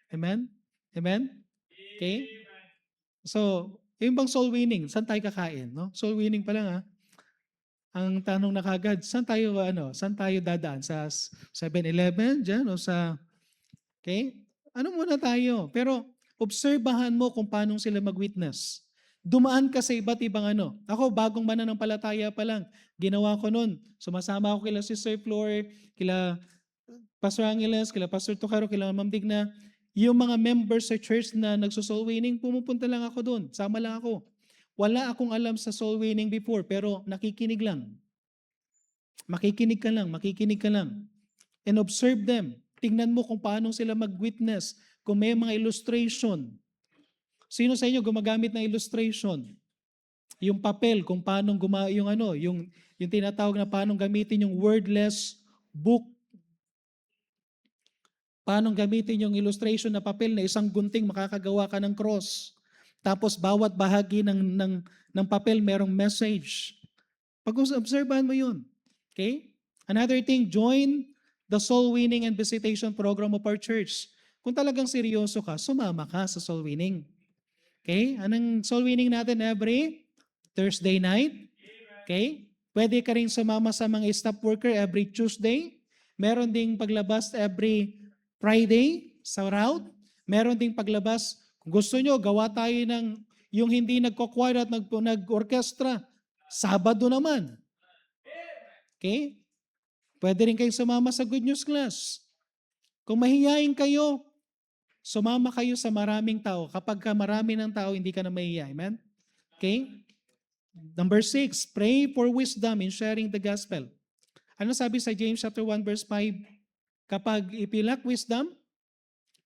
Amen? Amen? Okay? So, yung bang soul winning, saan tayo kakain? No? Soul winning pa lang Ang tanong na kagad, saan tayo dadaan? Sa 7-Eleven diyan o sa okay? Ano muna tayo? Pero obserbahan mo kung paano sila mag-witness. Dumaan ka sa iba't ibang Ako, bagong mananampalataya pa lang, ginawa ko nun. Sumasama ako kila Sister Flor, kila Pastor Angeles, kila Pastor Tocaro, kila Ma'am Digna. Yung mga members sa church na nagso-soul winning, pumupunta lang ako doon. Sama lang ako. Wala akong alam sa soul winning before, pero nakikinig lang. Makikinig ka lang. And observe them. Tingnan mo kung paano sila mag-witness. Kung may mga illustration. Sino sa inyo gumagamit ng illustration? Yung papel, kung paano yung tinatawag na paano gamitin yung wordless book. Paano gamitin yung illustration na papel na isang gunting makakagawa ka ng cross. Tapos bawat bahagi ng papel merong message. Pag-obserbahan mo yun. Okay? Another thing, join the soul winning and visitation program of our church. Kung talagang seryoso ka, sumama ka sa soul winning. Okay? Anong soul winning natin every Thursday night? Okay? Pwede ka rin sumama sa mga staff worker every Tuesday. Meron ding paglabas every Friday sa route. Meron ding paglabas. Kung gusto nyo, gawa tayo ng yung hindi nagko-choir at nag-orchestra. Sabado naman. Okay? Pwede rin kayong sumama sa Good News class. Kung mahihayin kayo, sumama kayo sa maraming tao. Kapag marami ng tao, hindi ka na mahihayin. Amen? Okay? Number 6, pray for wisdom in sharing the gospel. Ano sabi sa James chapter 1 verse 5? Kapag if you lack wisdom,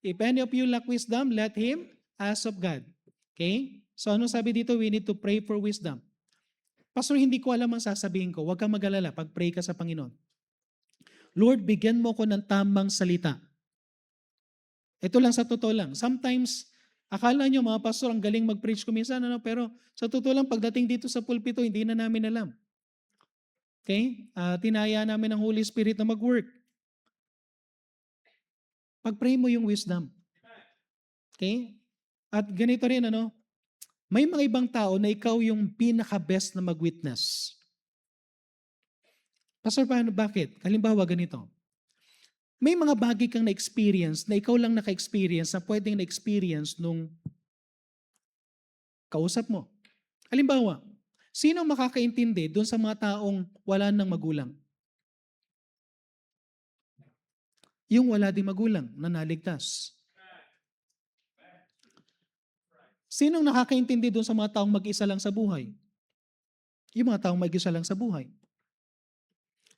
if any of you lack wisdom, let him ask of God. Okay? So ano sabi dito? We need to pray for wisdom. Pastor, hindi ko alam ang sasabihin ko. Huwag kang mag-alala pag pray ka sa Panginoon. Lord, bigyan mo ko ng tamang salita. Ito lang sa totoo lang. Sometimes, akala nyo mga pastor, ang galing mag-preach ko minsan, pero sa totoo lang, pagdating dito sa pulpito, hindi na namin alam. Okay? Tinaya namin ng Holy Spirit na mag-work. Pag-pray mo yung wisdom. Okay? At ganito rin, may mga ibang tao na ikaw yung pinaka-best na mag-witness. Pastor, paano? Bakit? Halimbawa, ganito. May mga bagay kang na-experience na ikaw lang naka-experience na pwedeng na-experience nung kausap mo. Halimbawa, sino makakaintindi doon sa mga taong wala ng magulang? Yung wala ding magulang na naligtas. Sinong nakakaintindi doon sa mga taong mag-isa lang sa buhay? Yung mga taong mag-isa lang sa buhay.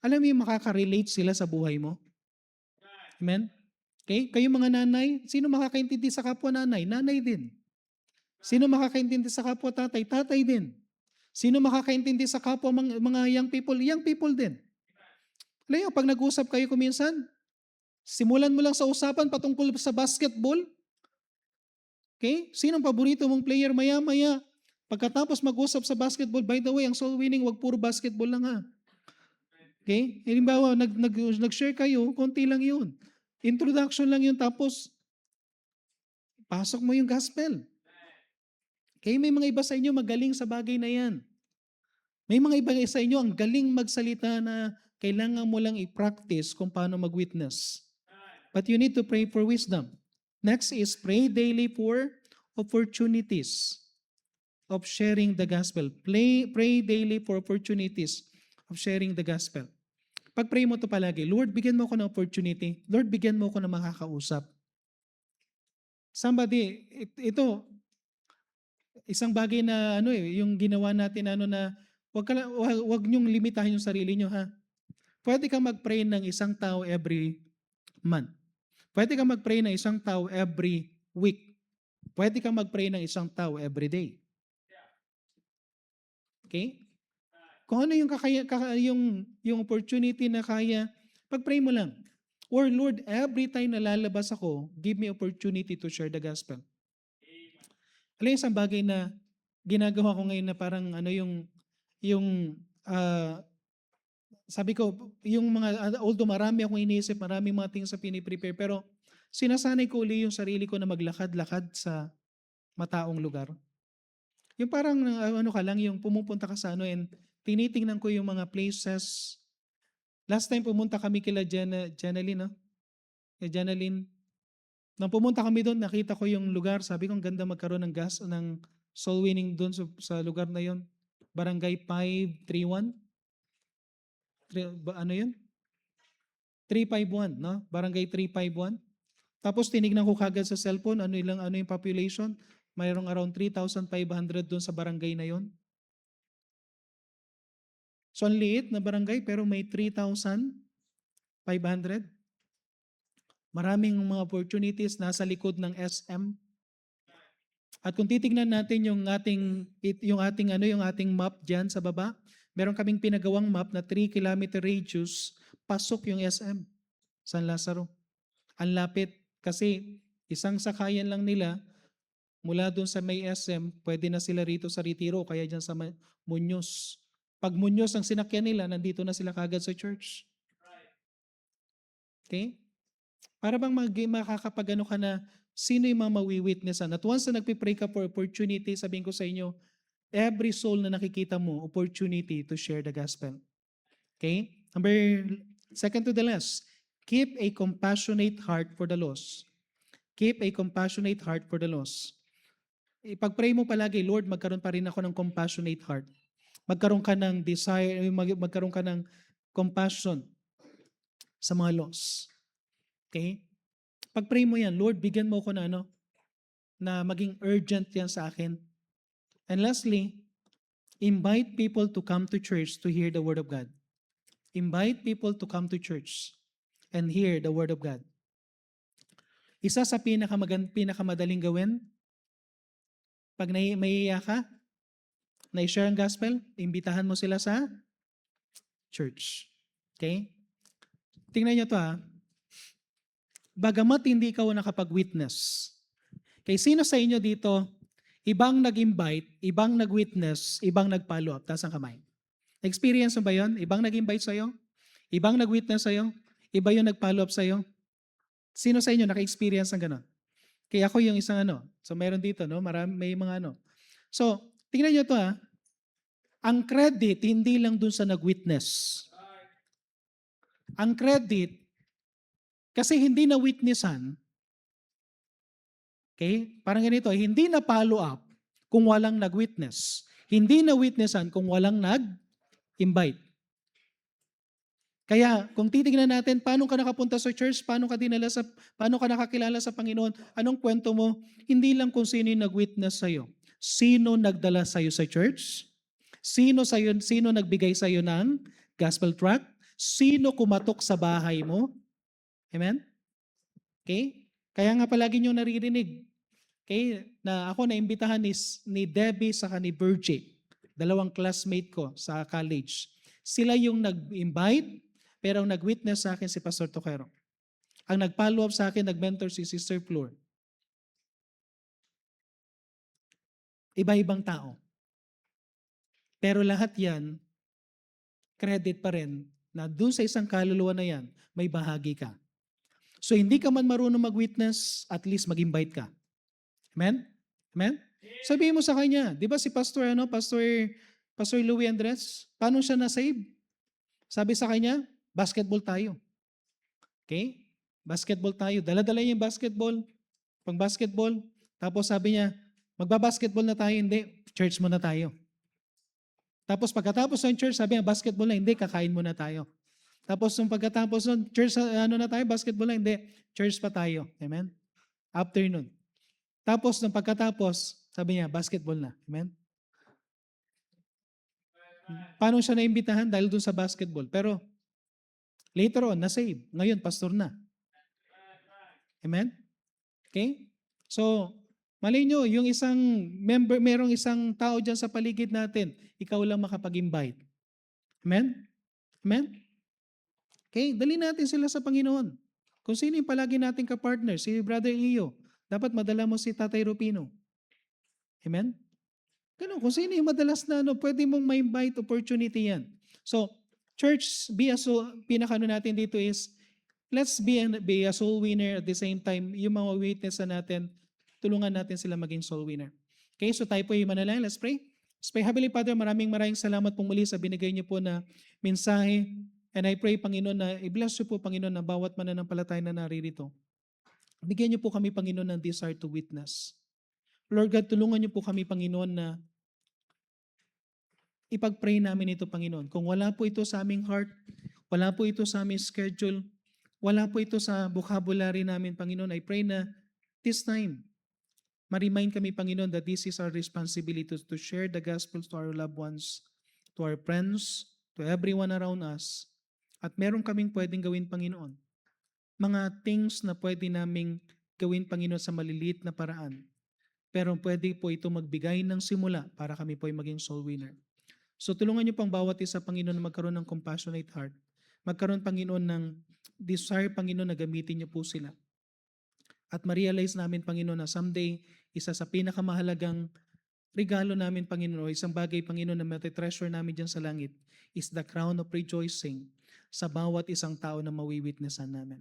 Alam mo yung makaka-relate sila sa buhay mo? Amen? Okay? Kayo mga nanay, sino makakaintindi sa kapwa nanay? Nanay din. Sino makakaintindi sa kapwa tatay? Tatay din. Sino makakaintindi sa kapwa mga young people? Young people din. Alam mo, pag nag-usap kayo kuminsan, simulan mo lang sa usapan patungkol sa basketball. Okay? Sinong paborito mong player maya-maya? Pagkatapos mag-usap sa basketball, by the way, ang soul winning, wag puro basketball lang Okay? Halimbawa, nag-share kayo, konti lang yun. Introduction lang yun, tapos pasok mo yung gospel. Okay? May mga iba sa inyo magaling sa bagay na yan. May mga iba sa inyo ang galing magsalita na kailangan mo lang i-practice kung paano mag-witness. But you need to pray for wisdom. Next is pray daily for opportunities of sharing the gospel. Pray daily for opportunities of sharing the gospel. Pag-pray mo to palagi, Lord, bigyan mo ko ng opportunity. Lord, bigyan mo ko ng makakausap. Somebody, ito, isang bagay na yung ginawa natin na wag niyong limitahin yung sarili niyo Pwede kang mag-pray ng isang tao every month. Pwede kang mag-pray ng isang tao every week. Pwede kang mag-pray ng isang tao every day. Okay? Kung ano yung yung opportunity na kaya, pag-pray mo lang. Or Lord, every time na lalabas ako, give me opportunity to share the gospel. Alam yung isang bagay na ginagawa ko ngayon na parang ano yung ah, sabi ko, yung mga, although marami akong iniisip, marami mga things sa piniprepare, pero sinasanay ko uli yung sarili ko na maglakad-lakad sa mataong lugar. Yung parang ano ka lang, yung pumupunta ka sa ano and tinitingnan ko yung mga places. Last time pumunta kami kila Janeline, no? Kay Janeline. Nang pumunta kami doon, nakita ko yung lugar. Sabi ko, ang ganda magkaroon ng soul winning doon sa lugar na yon. Barangay 531. Ano yun? 351, no? Barangay 351. Tapos tinignan ko kagad sa cellphone, ano yung population. Mayroong around 3,500 doon sa barangay na yon. So, ang liit na barangay pero may 3,500. Maraming mga opportunities nasa likod ng SM. At kung titingnan natin yung ating map diyan sa baba, meron kaming pinagawang map na 3 kilometer radius, pasok yung SM, San Lazaro. Ang lapit kasi isang sakayan lang nila mula doon sa may SM, pwede na sila rito sa Retiro kaya diyan sa Muñoz. Pag Muñoz ang sinakyan nila, nandito na sila kagad sa church. Okay? Para bang makakapagano ka na sino yung mga mawi-witnessan. At once na nagpipray ka for opportunity, sabihin ko sa inyo, every soul na nakikita mo, opportunity to share the gospel. Okay? Second to the last, keep a compassionate heart for the lost. Keep a compassionate heart for the lost. Ipag-pray mo palagi, Lord, magkaroon pa rin ako ng compassionate heart. Magkaroon ka ng desire, magkaroon ka ng compassion sa mga lost. Okay? Pag-pray mo yan, Lord, bigyan mo ko na maging urgent yan sa akin. And lastly, invite people to come to church to hear the Word of God. Invite people to come to church and hear the Word of God. Isa sa pinakamadaling gawin, pag maiiyak ka, na-share ang gospel, imbitahan mo sila sa church. Okay? Tingnan nyo to Bagamat hindi ikaw nakapag-witness. Kay sino sa inyo dito, ibang nag-invite, ibang nag-witness, ibang nag-follow up? Taas ang kamay. Experience mo ba yun? Ibang nag-invite sa'yo? Ibang nag-witness sa'yo? Iba yung nag-follow up sa'yo? Sino sa inyo naka-experience ng gano'n? Kaya ako yung isang So meron dito, no? May mga So, tingnan nyo to Ang credit, hindi lang dun sa nag-witness. Ang credit, kasi hindi na witnessan, okay? Parang ganito, hindi na follow up kung walang nag-witness. Hindi na witnessan kung walang nag-invite. Kaya kung titingnan natin, paano ka nakapunta sa church, paano ka nakakilala sa Panginoon, anong kwento mo, hindi lang kung sino yung nag-witness sa'yo. Sino nagdala sa'yo sa church? Sino nagbigay sa'yo ng gospel tract? Sino kumatok sa bahay mo? Amen? Okay? Kaya nga palagi nyo naririnig. Okay? Na ako naimbitahan ni Debbie saka ni Virgie. Dalawang classmate ko sa college. Sila yung nag-invite, pero ang nag-witness sa akin si Pastor Toquero. Ang nag-follow up sa akin, nag-mentor si Sister Flor. Iba-ibang tao. Pero lahat yan, credit pa rin na dun sa isang kaluluwa na yan, may bahagi ka. So hindi ka man marunong mag-witness, at least mag-invite ka. Amen? Amen? Sabihin mo sa kanya, di ba si Pastor Louie Andres, paano siya na-save? Sabi sa kanya, basketball tayo. Okay? Basketball tayo. Dala-dala niya yung basketball. Pang basketball. Tapos sabi niya, magbabasketball na tayo. Hindi, church muna tayo. Tapos pagkatapos ng church, sabi niya, basketball na. Hindi, kakain muna tayo. Tapos nung pagkatapos nun, church, na tayo, basketball na. Hindi, church pa tayo. Amen? Afternoon. Tapos nung pagkatapos, sabi niya, basketball na. Amen? Paano siya naimbitahan? Dahil dun sa basketball. Pero Later on, na-save. Ngayon, pastor na. Amen? Okay? So, malay nyo, yung isang member, merong isang tao dyan sa paligid natin, ikaw lang makapag-invite. Amen? Amen? Okay, dali natin sila sa Panginoon. Kung sino yung palagi nating kapartner, si Brother Iyo, dapat madala mo si Tatay Rupino. Amen? Ganun, kung sino yung madalas na pwede mong ma-invite, opportunity yan. So, church, pinakano natin dito is, let's be a soul winner at the same time, yung mga witness na natin, tulungan natin sila maging soul winner. Okay, so tayo po yung manalangin. Let's pray. Let's pray. Heavenly Father, maraming salamat po muli sa binigay niyo po na mensahe. And I pray, Panginoon, na i-bless niyo po, Panginoon, na bawat mananampalataya na naririto. Bigyan niyo po kami, Panginoon, ng desire to witness. Lord God, tulungan niyo po kami, Panginoon, na ipag-pray namin ito, Panginoon. Kung wala po ito sa aming heart, wala po ito sa aming schedule, wala po ito sa vocabulary namin, Panginoon, I pray na this time, ma-remind kami, Panginoon, that this is our responsibility to share the gospel to our loved ones, to our friends, to everyone around us. At meron kaming pwedeng gawin, Panginoon. Mga things na pwede naming gawin, Panginoon, sa maliliit na paraan. Pero pwede po ito magbigay ng simula para kami po ay maging soul winner. So tulungan niyo pang bawat isa, Panginoon, na magkaroon ng compassionate heart. Magkaroon, Panginoon, ng desire, Panginoon, na gamitin niyo po sila. At ma-realize namin, Panginoon, na someday, isa sa pinakamahalagang regalo namin, Panginoon, o isang bagay, Panginoon, na matitreasure namin dyan sa langit is the crown of rejoicing sa bawat isang tao na mawiwitnessan namin.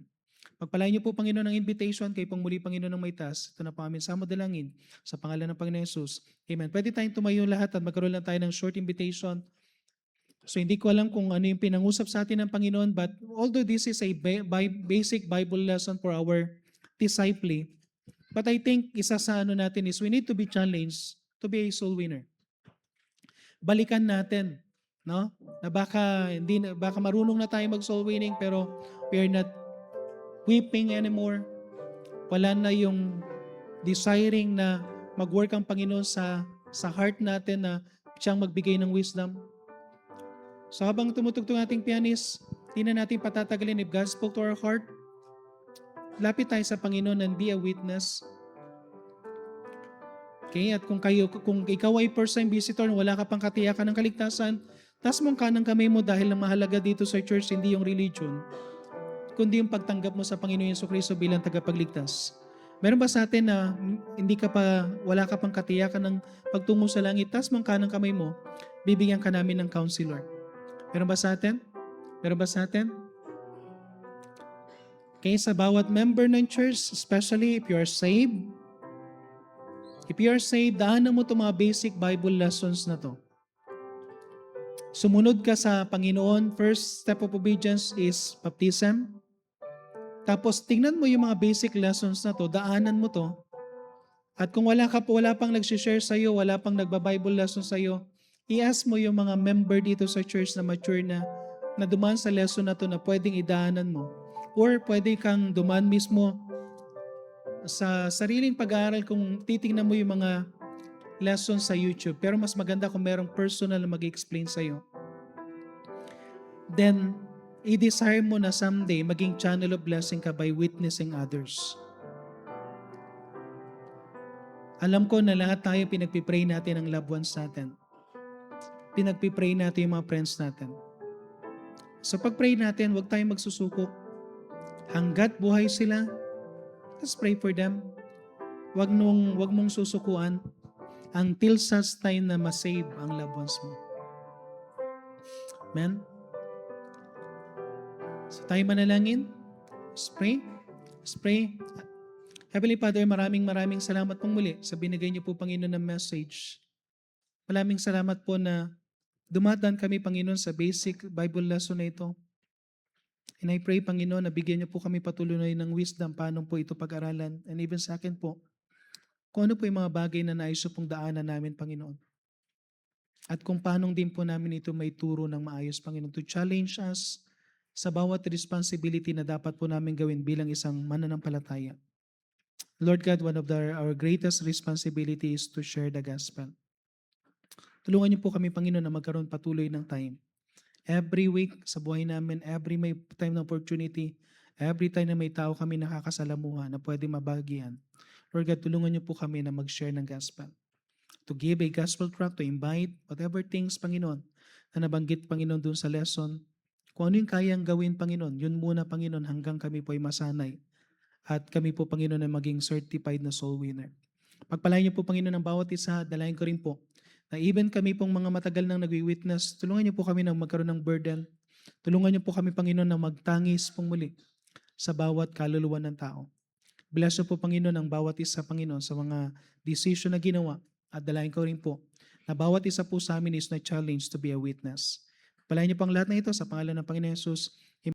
Pagpalain niyo po, Panginoon, ang invitation kay pang muli, Panginoon, ng may taas. Ito na po amin sa dalangin sa pangalan ng Panginoon Jesus. Amen. Pwede tayong tumayo lahat at magkaroon lang tayo ng short invitation. So hindi ko alam kung ano yung pinangusap sa atin ng Panginoon, but although this is a basic Bible lesson for our disciple, but I think isa sa natin is we need to be challenged to be a soul winner. Balikan natin, no? Na baka marunong na tayo mag-soul winning pero we are not weeping anymore. Wala na yung desiring na mag-work ang Panginoon sa heart natin na siyang magbigay ng wisdom. So habang tumutugtog ating pianist, di na natin patatagalin. If God spoke to our heart, lapit tayo sa Panginoon and be a witness. Okay, at kung ikaw ay first-time visitor, wala ka pang katiyakan ng kaligtasan, taas mong kanang kamay mo dahil ang mahalaga dito sa church, hindi yung religion, kundi yung pagtanggap mo sa Panginoon Jesucristo bilang tagapagligtas. Meron ba sa atin na wala ka pang katiyakan ng pagtungo sa langit, taas mong kanang kamay mo, bibigyan ka namin ng counselor. Meron ba sa atin? Meron ba sa atin? Okay, sa bawat member ng church, especially if you are saved, daanan mo itong mga basic Bible lessons na to. Sumunod ka sa Panginoon, first step of obedience is baptism. Tapos tingnan mo yung mga basic lessons na to, daanan mo to. At kung wala pang nag-share sa iyo, wala pang nagba-Bible lesson sa iyo, i-ask mo yung mga member dito sa church na mature na dumaan sa lesson na to na pwedeng idaanan mo. Or pwede kang dumaan mismo sa sariling pag-aaral kung titingnan mo yung mga lessons sa YouTube. Pero mas maganda kung merong personal na mag-explain sa iyo. Then, i-desire mo na someday maging channel of blessing ka by witnessing others. Alam ko na lahat tayo pinagpipray natin ang loved ones natin. Pinagpipray natin yung mga friends natin. So pag-pray natin, huwag tayong magsusuko. Hanggat buhay sila, let's pray for them. Huwag mong susukuan until such time na masave ang loved ones mo. Amen? So tayo manalangin. Let's pray. Let's pray. Heavenly Father, maraming salamat pong muli sa binigay niyo po, Panginoon, ng message. Maraming salamat po na dumadaan kami, Panginoon, sa basic Bible lesson na ito. And I pray, Panginoon, na bigyan niyo po kami patuloy ng wisdom paano po ito pag-aralan. And even sa akin po, kung ano po yung mga bagay na nais pong daanan namin, Panginoon. At kung paano din po namin ito may turo ng maayos, Panginoon, to challenge us sa bawat responsibility na dapat po namin gawin bilang isang mananampalataya. Lord God, one of our greatest responsibility is to share the gospel. Tulungan niyo po kami, Panginoon, na magkaroon patuloy ng time every week sa buhay namin, every may time na opportunity, every time na may tao kami nakakasalamuha na pwede mabagian. Lord God, tulungan niyo po kami na mag-share ng gospel. To give a gospel tract, to invite whatever things, Panginoon, na nabanggit, Panginoon, dun sa lesson. Kung ano yung kayang gawin, Panginoon, yun muna, Panginoon, hanggang kami po ay masanay. At kami po, Panginoon, ay maging certified na soul winner. Pagpalain niyo po, Panginoon, ang bawat isa. Dalayan ko rin po na even kami pong mga matagal nang nagwi-witness, tulungan niyo po kami na magkaroon ng burden. Tulungan niyo po kami, Panginoon, na magtangis pong muli sa bawat kaluluwa ng tao. Bless niyo po, Panginoon, ang bawat isa, Panginoon, sa mga decision na ginawa. At dalayan ko rin po na bawat isa po sa amin is na challenge to be a witness. Palain niyo po ang lahat na ito sa pangalan ng Panginoon Jesus.